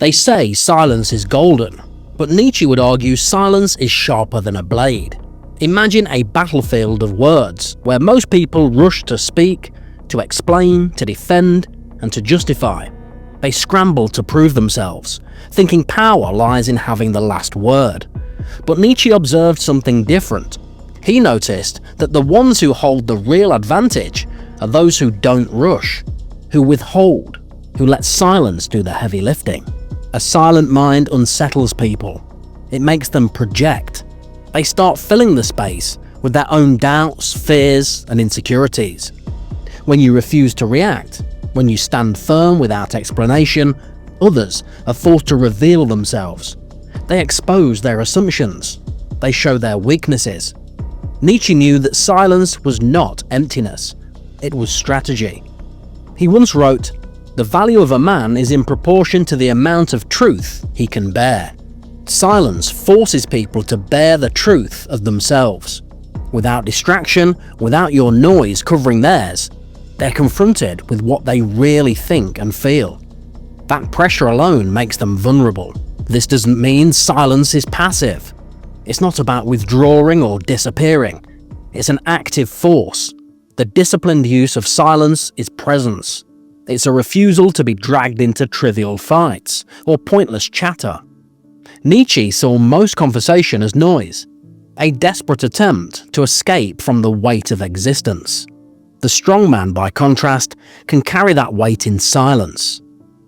They say silence is golden, but Nietzsche would argue silence is sharper than a blade. Imagine a battlefield of words where most people rush to speak, to explain, to defend, and to justify. They scramble to prove themselves, thinking power lies in having the last word. But Nietzsche observed something different. He noticed that the ones who hold the real advantage are those who don't rush, who withhold, who let silence do the heavy lifting. A silent mind unsettles people. It makes them project. They start filling the space with their own doubts, fears, and insecurities. When you refuse to react, when you stand firm without explanation, others are forced to reveal themselves. They expose their assumptions. They show their weaknesses. Nietzsche knew that silence was not emptiness. It was strategy. He once wrote, "The value of a man is in proportion to the amount of truth he can bear." Silence forces people to bear the truth of themselves. Without distraction, without your noise covering theirs, they're confronted with what they really think and feel. That pressure alone makes them vulnerable. This doesn't mean silence is passive. It's not about withdrawing or disappearing. It's an active force. The disciplined use of silence is presence. It's a refusal to be dragged into trivial fights or pointless chatter. Nietzsche saw most conversation as noise, a desperate attempt to escape from the weight of existence. The strong man, by contrast, can carry that weight in silence.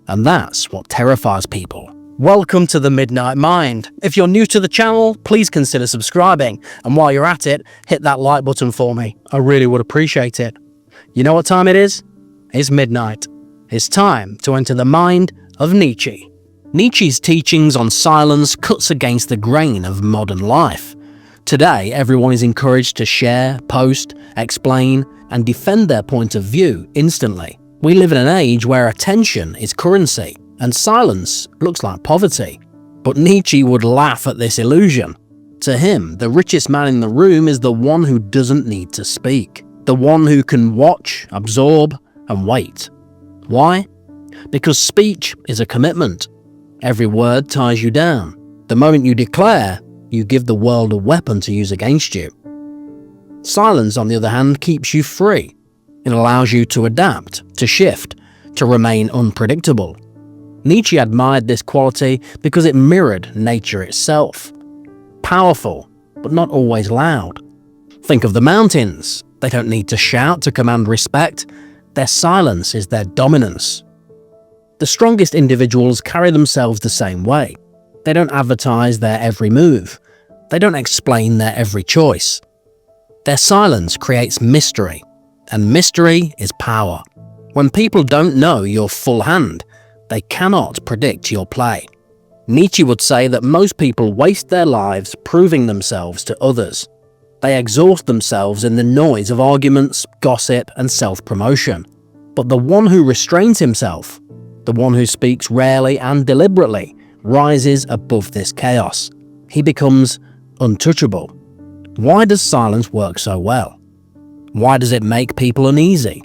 And that's what terrifies people. Welcome to the Midnight Mind. If you're new to the channel, please consider subscribing. And while you're at it, hit that like button for me. I really would appreciate it. You know what time it is? It's midnight. It's time to enter the mind of Nietzsche. Nietzsche's teachings on silence cuts against the grain of modern life. Today, everyone is encouraged to share, post, explain, and defend their point of view instantly. We live in an age where attention is currency, and silence looks like poverty. But Nietzsche would laugh at this illusion. To him, the richest man in the room is the one who doesn't need to speak, the one who can watch, absorb, and wait. Why? Because speech is a commitment. Every word ties you down. The moment you declare, you give the world a weapon to use against you. Silence, on the other hand, keeps you free. It allows you to adapt, to shift, to remain unpredictable. Nietzsche admired this quality because it mirrored nature itself. Powerful, but not always loud. Think of the mountains. They don't need to shout to command respect. Their silence is their dominance. The strongest individuals carry themselves the same way. They don't advertise their every move. They don't explain their every choice. Their silence creates mystery, and mystery is power. When people don't know your full hand, they cannot predict your play. Nietzsche would say that most people waste their lives proving themselves to others. They exhaust themselves in the noise of arguments, gossip, and self-promotion. But the one who restrains himself, the one who speaks rarely and deliberately, rises above this chaos. He becomes untouchable. Why does silence work so well? Why does it make people uneasy?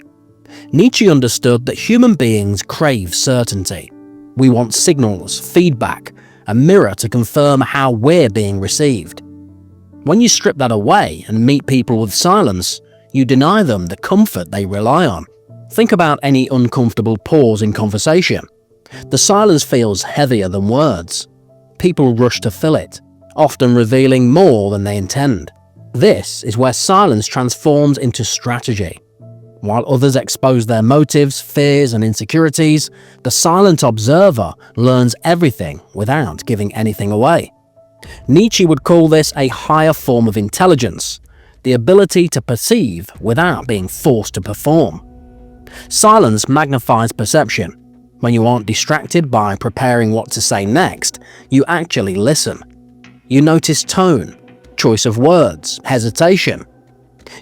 Nietzsche understood that human beings crave certainty. We want signals, feedback, a mirror to confirm how we're being received. When you strip that away and meet people with silence, you deny them the comfort they rely on. Think about any uncomfortable pause in conversation. The silence feels heavier than words. People rush to fill it, often revealing more than they intend. This is where silence transforms into strategy. While others expose their motives, fears, and insecurities, the silent observer learns everything without giving anything away. Nietzsche would call this a higher form of intelligence, the ability to perceive without being forced to perform. Silence magnifies perception. When you aren't distracted by preparing what to say next, you actually listen. You notice tone, choice of words, hesitation.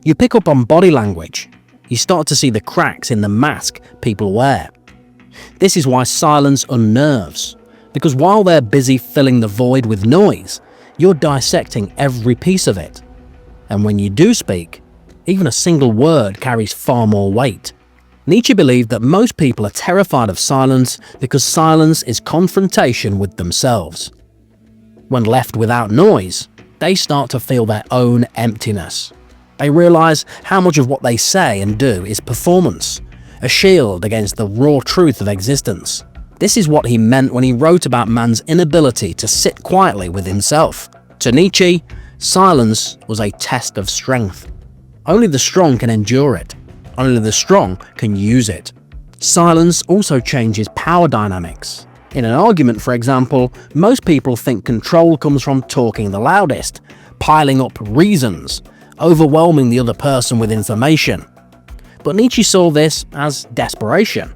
You pick up on body language. You start to see the cracks in the mask people wear. This is why silence unnerves, because while they're busy filling the void with noise, you're dissecting every piece of it. And when you do speak, even a single word carries far more weight. Nietzsche believed that most people are terrified of silence because silence is confrontation with themselves. When left without noise, they start to feel their own emptiness. They realize how much of what they say and do is performance, a shield against the raw truth of existence. This is what he meant when he wrote about man's inability to sit quietly with himself. To Nietzsche, silence was a test of strength. Only the strong can endure it. Only the strong can use it. Silence also changes power dynamics. In an argument, for example, most people think control comes from talking the loudest, piling up reasons, overwhelming the other person with information. But Nietzsche saw this as desperation.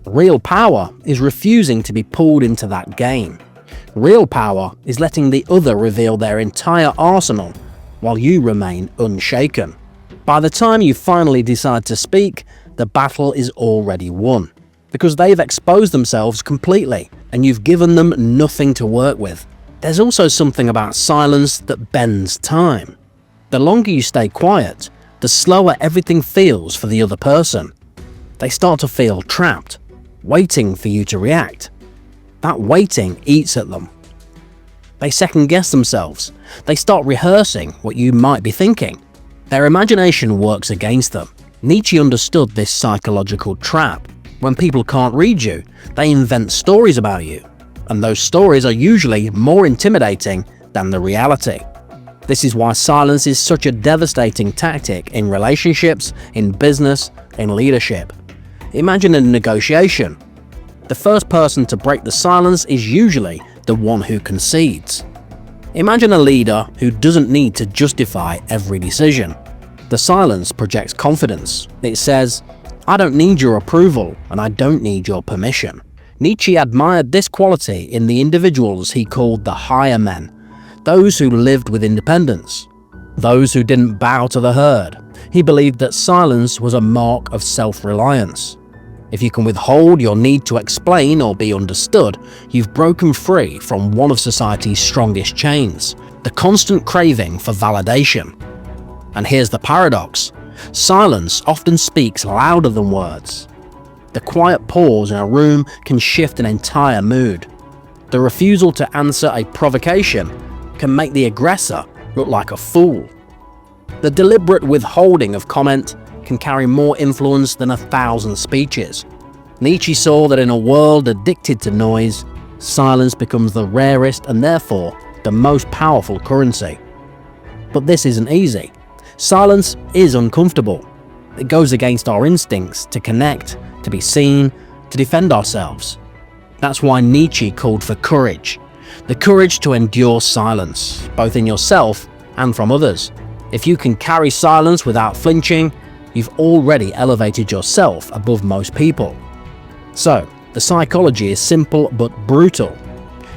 Real power is refusing to be pulled into that game. Real power is letting the other reveal their entire arsenal while you remain unshaken. By the time you finally decide to speak, the battle is already won, because they've exposed themselves completely and you've given them nothing to work with. There's also something about silence that bends time. The longer you stay quiet, the slower everything feels for the other person. They start to feel trapped, waiting for you to react. That waiting eats at them. They second-guess themselves. They start rehearsing what you might be thinking. Their imagination works against them. Nietzsche understood this psychological trap. When people can't read you, they invent stories about you, and those stories are usually more intimidating than the reality. This is why silence is such a devastating tactic in relationships, in business, in leadership. Imagine a negotiation. The first person to break the silence is usually the one who concedes. Imagine a leader who doesn't need to justify every decision. The silence projects confidence. It says, "I don't need your approval and I don't need your permission." Nietzsche admired this quality in the individuals he called the higher men, those who lived with independence, those who didn't bow to the herd. He believed that silence was a mark of self-reliance. If you can withhold your need to explain or be understood, you've broken free from one of society's strongest chains, the constant craving for validation. And here's the paradox. Silence often speaks louder than words. The quiet pause in a room can shift an entire mood. The refusal to answer a provocation can make the aggressor look like a fool. The deliberate withholding of comment can carry more influence than 1,000 speeches. Nietzsche saw that in a world addicted to noise, silence becomes the rarest and therefore the most powerful currency. But this isn't easy. Silence is uncomfortable. It goes against our instincts to connect, to be seen, to defend ourselves. That's why Nietzsche called for courage. The courage to endure silence, both in yourself and from others. If you can carry silence without flinching, you've already elevated yourself above most people. So, the psychology is simple but brutal.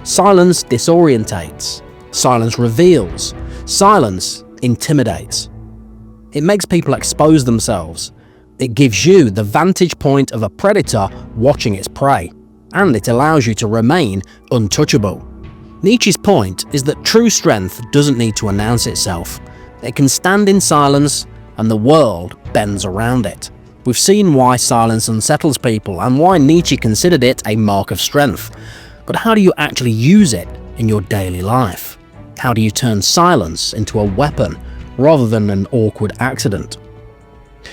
Silence disorientates. Silence reveals. Silence intimidates. It makes people expose themselves. It gives you the vantage point of a predator watching its prey, and it allows you to remain untouchable. Nietzsche's point is that true strength doesn't need to announce itself. It can stand in silence and the world bends around it. We've seen why silence unsettles people and why Nietzsche considered it a mark of strength. But how do you actually use it in your daily life? How do you turn silence into a weapon rather than an awkward accident?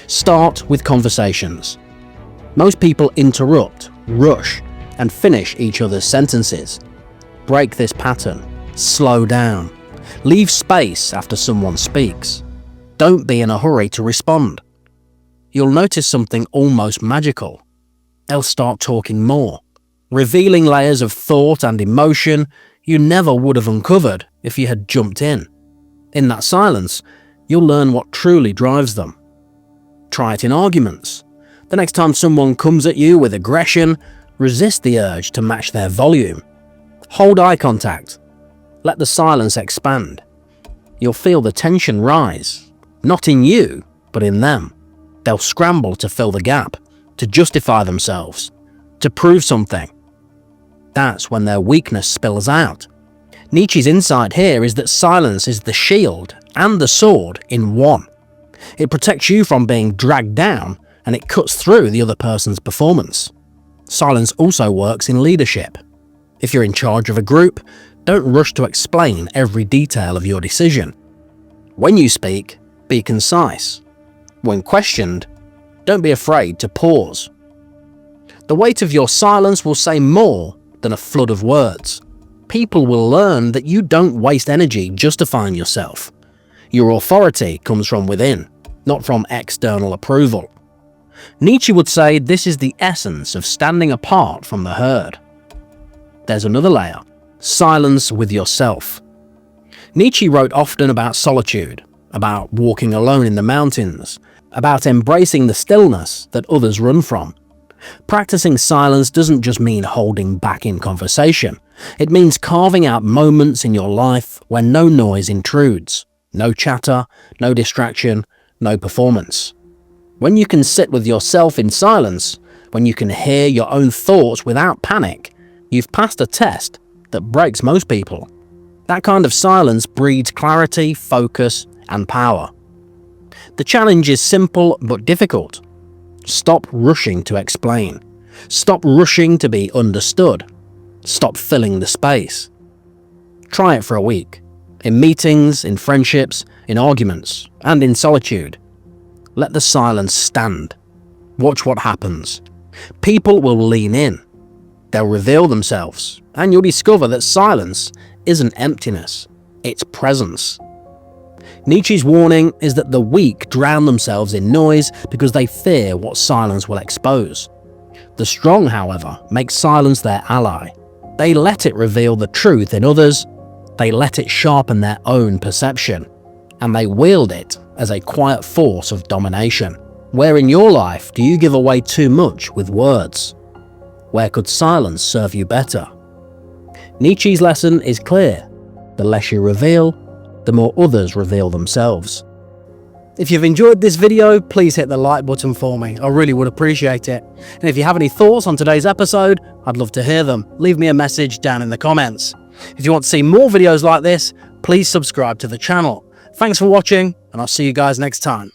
Start with conversations. Most people interrupt, rush, and finish each other's sentences. Break this pattern. Slow down. Leave space after someone speaks. Don't be in a hurry to respond. You'll notice something almost magical. They'll start talking more, revealing layers of thought and emotion you never would have uncovered if you had jumped in. In that silence, you'll learn what truly drives them. Try it in arguments. The next time someone comes at you with aggression, resist the urge to match their volume. Hold eye contact. Let the silence expand. You'll feel the tension rise, not in you, but in them. They'll scramble to fill the gap, to justify themselves, to prove something. That's when their weakness spills out. Nietzsche's insight here is that silence is the shield and the sword in one. It protects you from being dragged down and it cuts through the other person's performance. Silence also works in leadership. If you're in charge of a group, don't rush to explain every detail of your decision. When you speak, be concise. When questioned, don't be afraid to pause. The weight of your silence will say more than a flood of words. People will learn that you don't waste energy justifying yourself. Your authority comes from within, not from external approval. Nietzsche would say this is the essence of standing apart from the herd. There's another layer: silence with yourself. Nietzsche wrote often about solitude, about walking alone in the mountains, about embracing the stillness that others run from. Practicing silence doesn't just mean holding back in conversation. It means carving out moments in your life where no noise intrudes, no chatter, no distraction, no performance. When you can sit with yourself in silence, when you can hear your own thoughts without panic, you've passed a test that breaks most people. That kind of silence breeds clarity, focus, and power. The challenge is simple but difficult. Stop rushing to explain. Stop rushing to be understood. Stop filling the space. Try it for a week. In meetings, in friendships, in arguments, and in solitude. Let the silence stand. Watch what happens. People will lean in. They'll reveal themselves, and you'll discover that silence isn't emptiness, it's presence. Nietzsche's warning is that the weak drown themselves in noise because they fear what silence will expose. The strong, however, make silence their ally. They let it reveal the truth in others, they let it sharpen their own perception, and they wield it as a quiet force of domination. Where in your life do you give away too much with words? Where could silence serve you better? Nietzsche's lesson is clear: the less you reveal, the more others reveal themselves. If you've enjoyed this video, please hit the like button for me. I really would appreciate it. And if you have any thoughts on today's episode, I'd love to hear them. Leave me a message down in the comments. If you want to see more videos like this, please subscribe to the channel. Thanks for watching, and I'll see you guys next time.